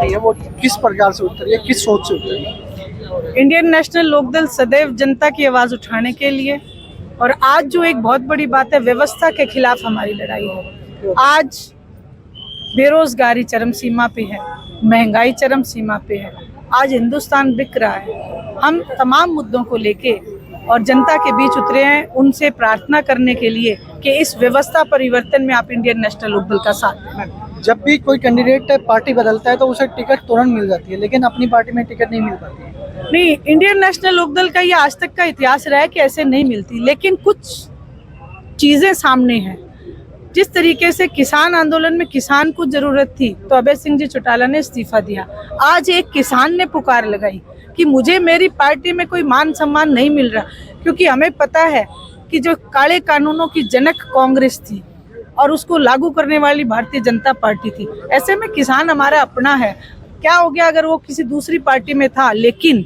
रही है वो किस प्रकार से उतरी है, किस सोच से उतरी है? इंडियन नेशनल लोकदल सदैव जनता की आवाज उठाने के लिए, और आज जो एक बहुत बड़ी बात है, व्यवस्था के खिलाफ हमारी लड़ाई है। आज बेरोजगारी चरम सीमा पे है, महंगाई चरम सीमा पे है, आज हिंदुस्तान बिक रहा है। हम तमाम मुद्दों को लेके और जनता के बीच उतरे हैं, उनसे प्रार्थना करने के लिए कि इस व्यवस्था परिवर्तन में आप इंडियन नेशनल लोकदल का साथ दें। जब भी कोई कैंडिडेट पार्टी बदलता है तो उसे टिकट तुरंत मिल जाती है, लेकिन अपनी पार्टी में टिकट नहीं मिल पाती है। नहीं, इंडियन नेशनल लोकदल का ये आज तक का इतिहास रहा है कि ऐसे नहीं मिलती, लेकिन कुछ चीजें सामने हैं। जिस तरीके से किसान आंदोलन में किसान को जरूरत थी तो अभय सिंह जी चौटाला ने इस्तीफा दिया। आज एक किसान ने पुकार लगाई कि मुझे मेरी पार्टी में कोई मान सम्मान नहीं मिल रहा, क्योंकि हमें पता है कि जो काले कानूनों की जनक कांग्रेस थी और उसको लागू करने वाली भारतीय जनता पार्टी थी। ऐसे में किसान हमारा अपना है। क्या हो गया अगर वो किसी दूसरी पार्टी में था, लेकिन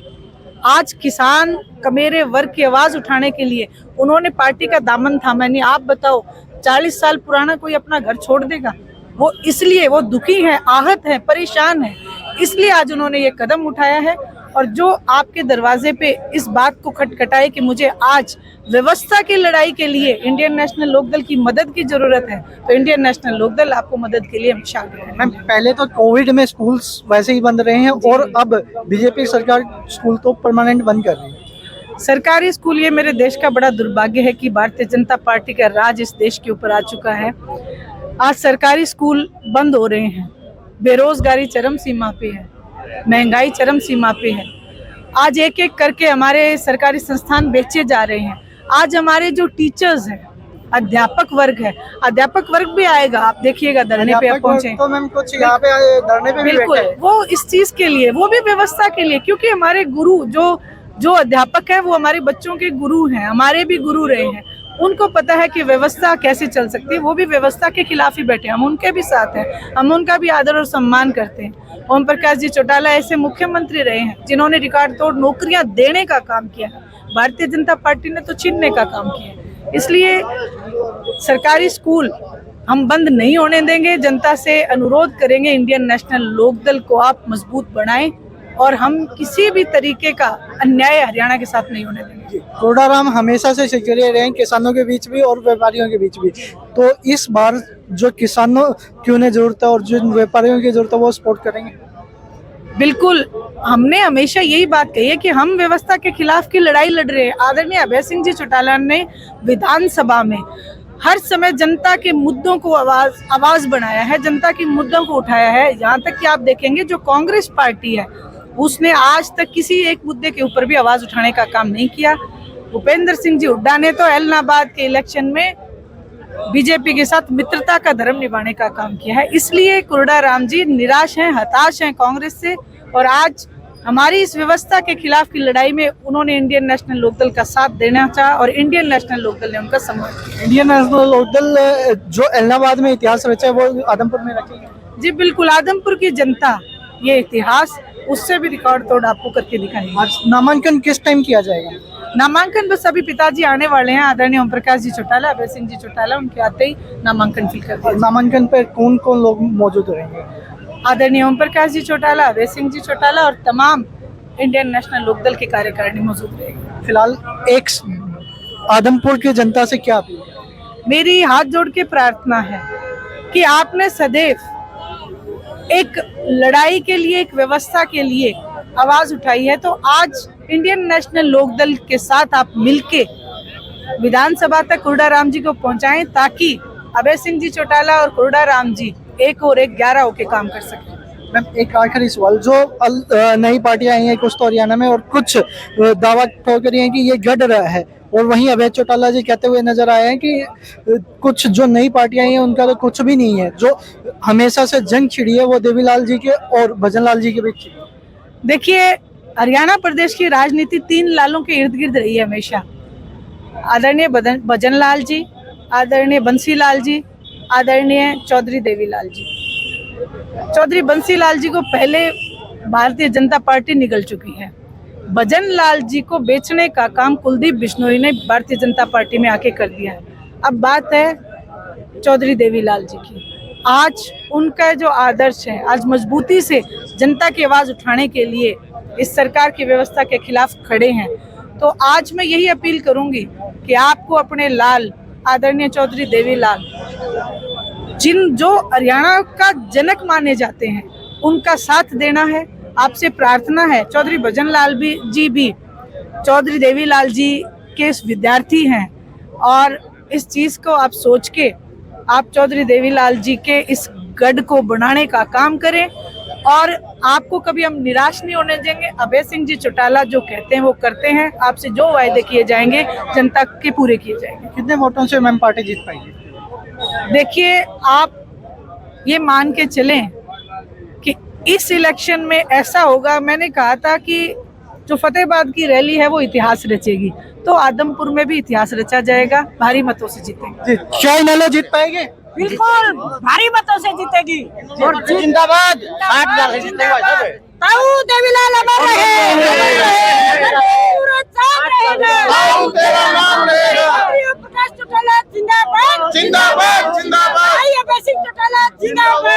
आज किसान कमेरे वर्ग की आवाज उठाने के लिए उन्होंने पार्टी का दामन थामा नहीं। आप बताओ, 40 साल पुराना कोई अपना घर छोड़ देगा? वो इसलिए वो दुखी है, आहत है, परेशान है, इसलिए आज उन्होंने ये कदम उठाया है। और जो आपके दरवाजे पे इस बात को खटखटाए कि मुझे आज व्यवस्था की लड़ाई के लिए इंडियन नेशनल लोकदल की मदद की जरूरत है, तो इंडियन नेशनल लोकदल आपको मदद के लिए हमेशा आगे है। मैम, पहले तो कोविड में स्कूल्स वैसे ही बंद रहे हैं और अब बीजेपी सरकार स्कूल तो परमानेंट बंद कर रही है। सरकारी स्कूल, ये मेरे देश का बड़ा दुर्भाग्य है कि भारतीय जनता पार्टी का राज इस देश के ऊपर आ चुका है। आज सरकारी स्कूल बंद हो रहे हैं, बेरोजगारी चरम सीमा पे है, महंगाई चरम सीमा पे है। आज एक एक करके हमारे सरकारी संस्थान बेचे जा रहे हैं। आज हमारे जो टीचर्स हैं, अध्यापक वर्ग है, अध्यापक वर्ग भी आएगा, आप देखिएगा धरने पे आप पहुंचे तो मैम कुछ यहाँ पे धरने पे भी बिल्कुल, बैठे हैं। वो इस चीज के लिए, वो भी व्यवस्था के लिए, क्योंकि हमारे गुरु जो अध्यापक है वो हमारे बच्चों के गुरु हैं, हमारे भी गुरु रहे हैं। उनको पता है कि व्यवस्था कैसे चल सकती है, वो भी व्यवस्था के खिलाफ ही बैठे, हम उनके भी साथ हैं, हम उनका भी आदर और सम्मान करते हैं। ओम प्रकाश जी चौटाला ऐसे मुख्यमंत्री रहे हैं जिन्होंने रिकॉर्ड तोड़ नौकरियां देने का काम किया है, भारतीय जनता पार्टी ने तो छीनने का काम किया है। इसलिए सरकारी स्कूल हम बंद नहीं होने देंगे, जनता से अनुरोध करेंगे इंडियन नेशनल लोकदल को आप मजबूत बनाएं, और हम किसी भी तरीके का अन्याय हरियाणा के साथ नहीं होने देंगे। कोडाराम हमेशा से सक्रिय रहे हैं, किसानों के बीच भी और व्यापारियों के बीच भी। तो इस बार जो किसानों की उन्हें जरूरत है और जो व्यापारियों की जरूरत है वो सपोर्ट करेंगे। बिल्कुल, हमने हमेशा यही बात कही है कि हम व्यवस्था के खिलाफ की लड़ाई लड़ रहे हैं। आदरणीय अभय सिंह जी चौटाला ने विधानसभा में हर समय जनता के मुद्दों को आवाज बनाया है, जनता के मुद्दों को उठाया है। यहाँ तक कि आप देखेंगे जो कांग्रेस पार्टी है उसने आज तक किसी एक मुद्दे के ऊपर भी आवाज उठाने का काम नहीं किया। भूपेंद्र सिंह जी हुड्डा ने तो एलनाबाद के इलेक्शन में बीजेपी के साथ मित्रता का धर्म निभाने का काम किया है। इसलिए कोडाराम जी निराश हैं, हताश हैं कांग्रेस से, और आज हमारी इस व्यवस्था के खिलाफ की लड़ाई में उन्होंने इंडियन नेशनल लोकदल का साथ देना चाहा और इंडियन नेशनल लोकदल ने उनका समर्थन किया। इंडियन नेशनल लोकदल जो एलनाबाद में इतिहास रचा है वो आदमपुर में रखेंगे? जी बिल्कुल, आदमपुर की जनता ये इतिहास उससे भी रिकॉर्ड तोड़ आपको करके दिखाएंगे। नामांकन किस टाइम किया जाएगा? नामांकन बस अभी पिताजी आने वाले हैं, आदरणीय ओम प्रकाश जी चौटाला, अभय सिंह जी चौटाला, उनके आते ही नामांकन फिल कर दिया। नामांकन पर कौन कौन लोग मौजूद रहेंगे? आदरणीय ओम प्रकाश जी चौटाला, अभय सिंह जी चौटाला और तमाम इंडियन नेशनल लोकदल के कार्यकारिणी मौजूद रहेगी। फिलहाल एक आदमपुर की जनता से क्या अपील? मेरी हाथ जोड़ के प्रार्थना है कि आपने सदैव एक लड़ाई के लिए, एक व्यवस्था के लिए आवाज उठाई है, तो आज इंडियन नेशनल लोकदल के साथ आप मिलके विधानसभा तक कोडाराम जी को पहुंचाएं, ताकि अभय सिंह जी चौटाला और कोडाराम जी एक और एक 11 होके काम कर सकें। मैम, एक आखिरी सवाल, जो नई पार्टियां आई हैं कुछ तो हरियाणा में और कुछ दावा ठोक रही हैं कि ये गढ़ रहा है, और वहीं अभय चौटाला जी कहते हुए नजर आए हैं कि कुछ जो नई पार्टियां आई हैं उनका तो कुछ भी नहीं है, जो हमेशा से जंग छिड़ी है वो देवीलाल जी के और भजनलाल जी के बीच। देखिए, हरियाणा प्रदेश की राजनीति 3 लालों के इर्द गिर्द रही है हमेशा। आदरणीय भजनलाल जी, आदरणीय बंसीलाल जी, आदरणीय चौधरी देवीलाल जी। चौधरी बंसीलाल जी को पहले भारतीय जनता पार्टी निगल चुकी है। भजनलाल जी को बेचने का काम कुलदीप बिश्नोई ने भारतीय जनता पार्टी में आके कर दिया है। अब बात है चौधरी देवीलाल जी की। आज उनका जो आदर्श है, आज मजबूती से जनता की आवाज़ उठाने के लिए इस सरकार की व्यवस्था के खिलाफ खड़े हैं। तो आज मैं यही अपील करूंगी कि आपको अपने लाल आदरणीय चौधरी देवीलाल, जो हरियाणा का जनक माने जाते हैं, उनका साथ देना है। आपसे प्रार्थना है, चौधरी भजन लाल जी भी चौधरी देवीलाल जी के विद्यार्थी हैं और इस चीज़ को आप सोच के आप चौधरी देवीलाल जी के इस गढ़ को बनाने का काम करें और आपको कभी हम निराश नहीं होने देंगे। अभय सिंह जी चौटाला जो कहते हैं वो करते हैं। आपसे जो वायदे किए जाएंगे जनता के पूरे किए जाएंगे। कितने वोटों से मैम पार्टी जीत पाएगी? देखिए, आप ये मान के चलें कि इस इलेक्शन में ऐसा होगा, मैंने कहा था कि जो फतेहाबाद की रैली है वो इतिहास रचेगी, तो आदमपुर में भी इतिहास रचा जाएगा। भारी मतों से जीतेंगे। क्या इनेलो जीत पाएंगे? बिल्कुल भारी मतों से जीतेगी। और जिंदाबाद 60,000 से जीतेगा। ताऊ देवीलाल अमर रहे। पूरा साथ रहेगा। ताऊ तेरा नाम रहेगा। प्रकाश चौटाला जिंदाबाद। जिंदाबाद जिंदाबाद। अभय सिंह चौटाला जिंदाबाद।